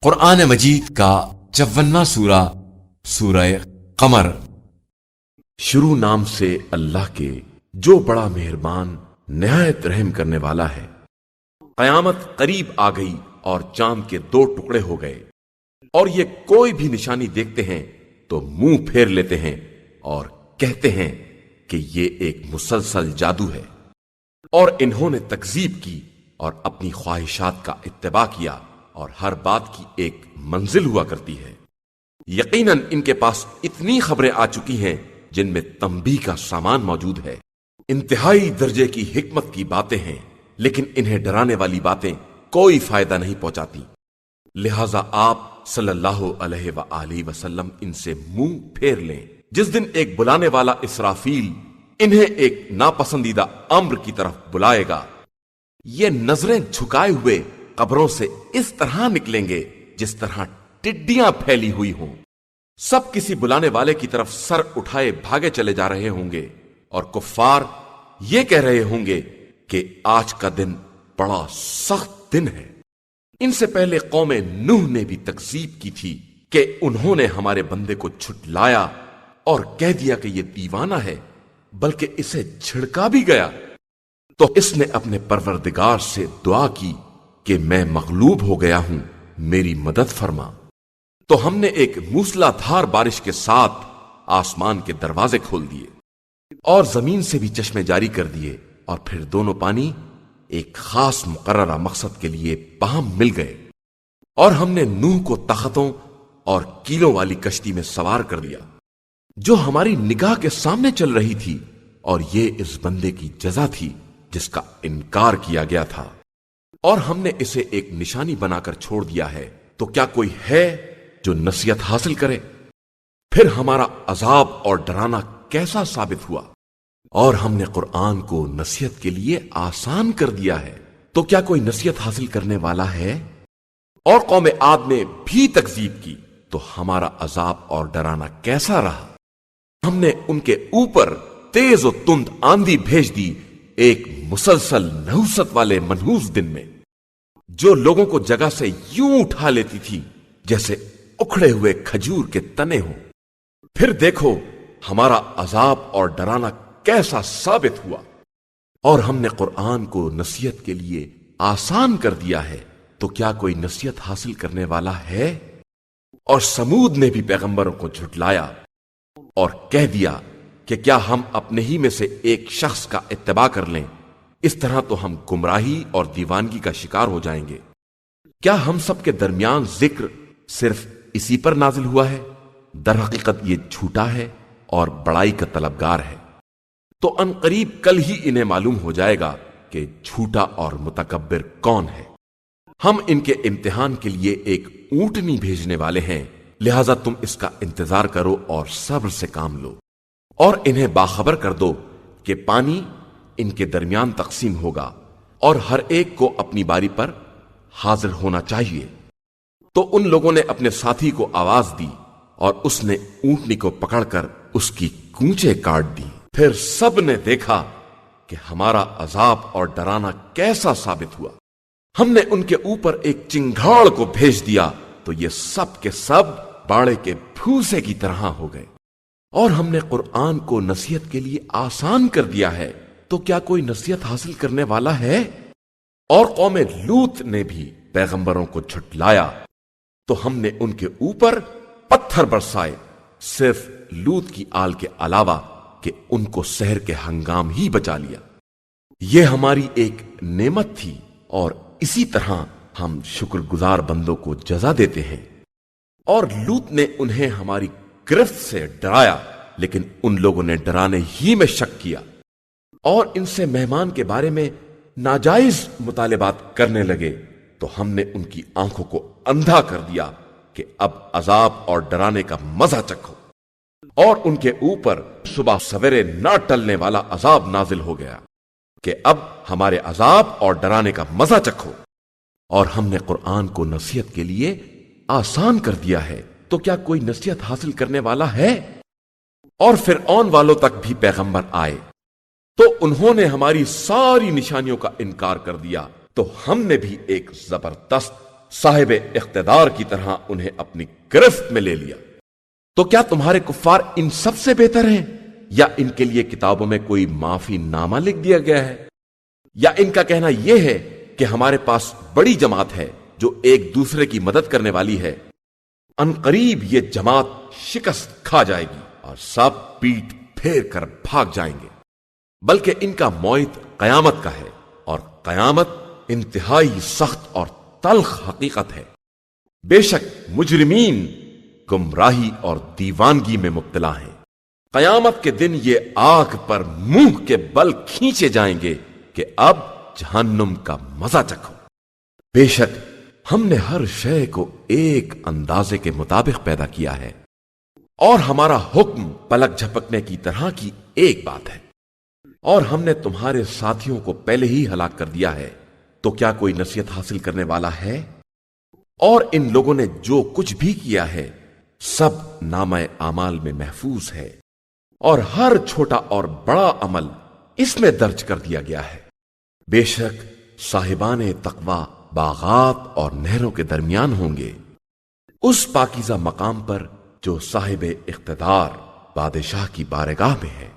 قرآن مجید کا 54واں سورہ سورہ قمر۔ شروع نام سے اللہ کے جو بڑا مہربان نہایت رحم کرنے والا ہے۔ قیامت قریب آ گئی اور چاند کے 2 ٹکڑے ہو گئے، اور یہ کوئی بھی نشانی دیکھتے ہیں تو منہ پھیر لیتے ہیں اور کہتے ہیں کہ یہ ایک مسلسل جادو ہے، اور انہوں نے تکذیب کی اور اپنی خواہشات کا اتباع کیا، اور ہر بات کی ایک منزل ہوا کرتی ہے۔ یقیناً ان کے پاس اتنی خبریں آ چکی ہیں جن میں تنبیہ کا سامان موجود ہے، انتہائی درجے کی حکمت کی باتیں ہیں، لیکن انہیں ڈرانے والی باتیں کوئی فائدہ نہیں پہنچاتی، لہذا آپ صلی اللہ علیہ وآلہ وسلم ان سے منہ پھیر لیں۔ جس دن ایک بلانے والا اسرافیل انہیں ایک ناپسندیدہ امر کی طرف بلائے گا، یہ نظریں جھکائے ہوئے قبروں سے اس طرح نکلیں گے جس طرح ٹڈیاں پھیلی ہوئی ہوں۔ سب کسی بلانے والے کی طرف سر اٹھائے بھاگے چلے جا رہے ہوں گے، اور کفار یہ کہہ رہے ہوں گے کہ آج کا دن بڑا سخت دن ہے۔ ان سے پہلے قوم نوح نے بھی تکذیب کی تھی کہ انہوں نے ہمارے بندے کو جھٹلایا اور کہہ دیا کہ یہ دیوانہ ہے، بلکہ اسے جھڑکا بھی گیا تو اس نے اپنے پروردگار سے دعا کی کہ میں مغلوب ہو گیا ہوں، میری مدد فرما۔ تو ہم نے ایک موسلا دھار بارش کے ساتھ آسمان کے دروازے کھول دیے اور زمین سے بھی چشمے جاری کر دیے، اور پھر دونوں پانی ایک خاص مقررہ مقصد کے لیے باہم مل گئے، اور ہم نے نوح کو تختوں اور کیلوں والی کشتی میں سوار کر دیا جو ہماری نگاہ کے سامنے چل رہی تھی، اور یہ اس بندے کی جزا تھی جس کا انکار کیا گیا تھا، اور ہم نے اسے ایک نشانی بنا کر چھوڑ دیا ہے، تو کیا کوئی ہے جو نصیحت حاصل کرے؟ پھر ہمارا عذاب اور ڈرانا کیسا ثابت ہوا، اور ہم نے قرآن کو نصیحت کے لیے آسان کر دیا ہے، تو کیا کوئی نصیحت حاصل کرنے والا ہے؟ اور قوم عاد نے بھی تکذیب کی، تو ہمارا عذاب اور ڈرانا کیسا رہا؟ ہم نے ان کے اوپر تیز و تند آندھی بھیج دی ایک مسلسل نحوست والے منحوس دن میں، جو لوگوں کو جگہ سے یوں اٹھا لیتی تھی جیسے اکھڑے ہوئے کھجور کے تنے ہوں۔ پھر دیکھو ہمارا عذاب اور ڈرانا کیسا ثابت ہوا، اور ہم نے قرآن کو نصیحت کے لیے آسان کر دیا ہے، تو کیا کوئی نصیحت حاصل کرنے والا ہے؟ اور سمود نے بھی پیغمبروں کو جھٹلایا اور کہہ دیا کہ کیا ہم اپنے ہی میں سے ایک شخص کا اتباع کر لیں، اس طرح تو ہم گمراہی اور دیوانگی کا شکار ہو جائیں گے۔ کیا ہم سب کے درمیان ذکر صرف اسی پر نازل ہوا ہے؟ در حقیقت یہ جھوٹا ہے اور بڑائی کا طلبگار ہے، تو ان قریب کل ہی انہیں معلوم ہو جائے گا کہ جھوٹا اور متکبر کون ہے۔ ہم ان کے امتحان کے لیے ایک اونٹنی بھیجنے والے ہیں، لہذا تم اس کا انتظار کرو اور صبر سے کام لو، اور انہیں باخبر کر دو کہ پانی ان کے درمیان تقسیم ہوگا، اور ہر ایک کو اپنی باری پر حاضر ہونا چاہیے۔ تو ان لوگوں نے اپنے ساتھی کو آواز دی، اور اس نے اونٹنی کو پکڑ کر اس کی کونچیں کاٹ دی۔ پھر سب نے دیکھا کہ ہمارا عذاب اور ڈرانا کیسا ثابت ہوا۔ ہم نے ان کے اوپر ایک چنگھاڑ کو بھیج دیا، تو یہ سب کے سب باڑے کے پھوسے کی طرح ہو گئے۔ اور ہم نے قرآن کو نصیحت کے لیے آسان کر دیا ہے، تو کیا کوئی نصیحت حاصل کرنے والا ہے؟ اور قوم لوط نے بھی پیغمبروں کو جھٹلایا، تو ہم نے ان کے اوپر پتھر برسائے، صرف لوط کی آل کے علاوہ کہ ان کو سحر کے ہنگام ہی بچا لیا۔ یہ ہماری ایک نعمت تھی، اور اسی طرح ہم شکر گزار بندوں کو جزا دیتے ہیں۔ اور لوط نے انہیں ہماری گرفت سے ڈرایا، لیکن ان لوگوں نے ڈرانے ہی میں شک کیا، اور ان سے مہمان کے بارے میں ناجائز مطالبات کرنے لگے، تو ہم نے ان کی آنکھوں کو اندھا کر دیا کہ اب عذاب اور ڈرانے کا مزہ چکھو، اور ان کے اوپر صبح سویرے نہ ٹلنے والا عذاب نازل ہو گیا کہ اب ہمارے عذاب اور ڈرانے کا مزہ چکھو۔ اور ہم نے قرآن کو نصیحت کے لیے آسان کر دیا ہے، تو کیا کوئی نصیحت حاصل کرنے والا ہے؟ اور فرعون والوں تک بھی پیغمبر آئے، تو انہوں نے ہماری ساری نشانیوں کا انکار کر دیا، تو ہم نے بھی ایک زبردست صاحب اقتدار کی طرح انہیں اپنی گرفت میں لے لیا۔ تو کیا تمہارے کفار ان سب سے بہتر ہیں، یا ان کے لیے کتابوں میں کوئی معافی نامہ لکھ دیا گیا ہے؟ یا ان کا کہنا یہ ہے کہ ہمارے پاس بڑی جماعت ہے جو ایک دوسرے کی مدد کرنے والی ہے، ان قریب یہ جماعت شکست کھا جائے گی اور سب پیٹ پھیر کر بھاگ جائیں گے، بلکہ ان کا موعد قیامت کا ہے، اور قیامت انتہائی سخت اور تلخ حقیقت ہے۔ بے شک مجرمین گمراہی اور دیوانگی میں مبتلا ہیں۔ قیامت کے دن یہ آگ پر منہ کے بل کھینچے جائیں گے کہ اب جہنم کا مزہ چکھو۔ بے شک ہم نے ہر شے کو ایک اندازے کے مطابق پیدا کیا ہے، اور ہمارا حکم پلک جھپکنے کی طرح کی ایک بات ہے، اور ہم نے تمہارے ساتھیوں کو پہلے ہی ہلاک کر دیا ہے، تو کیا کوئی نصیحت حاصل کرنے والا ہے؟ اور ان لوگوں نے جو کچھ بھی کیا ہے سب نامہ اعمال میں محفوظ ہے، اور ہر چھوٹا اور بڑا عمل اس میں درج کر دیا گیا ہے۔ بے شک صاحبان تقوی باغات اور نہروں کے درمیان ہوں گے، اس پاکیزہ مقام پر جو صاحب اقتدار بادشاہ کی بارگاہ میں ہے۔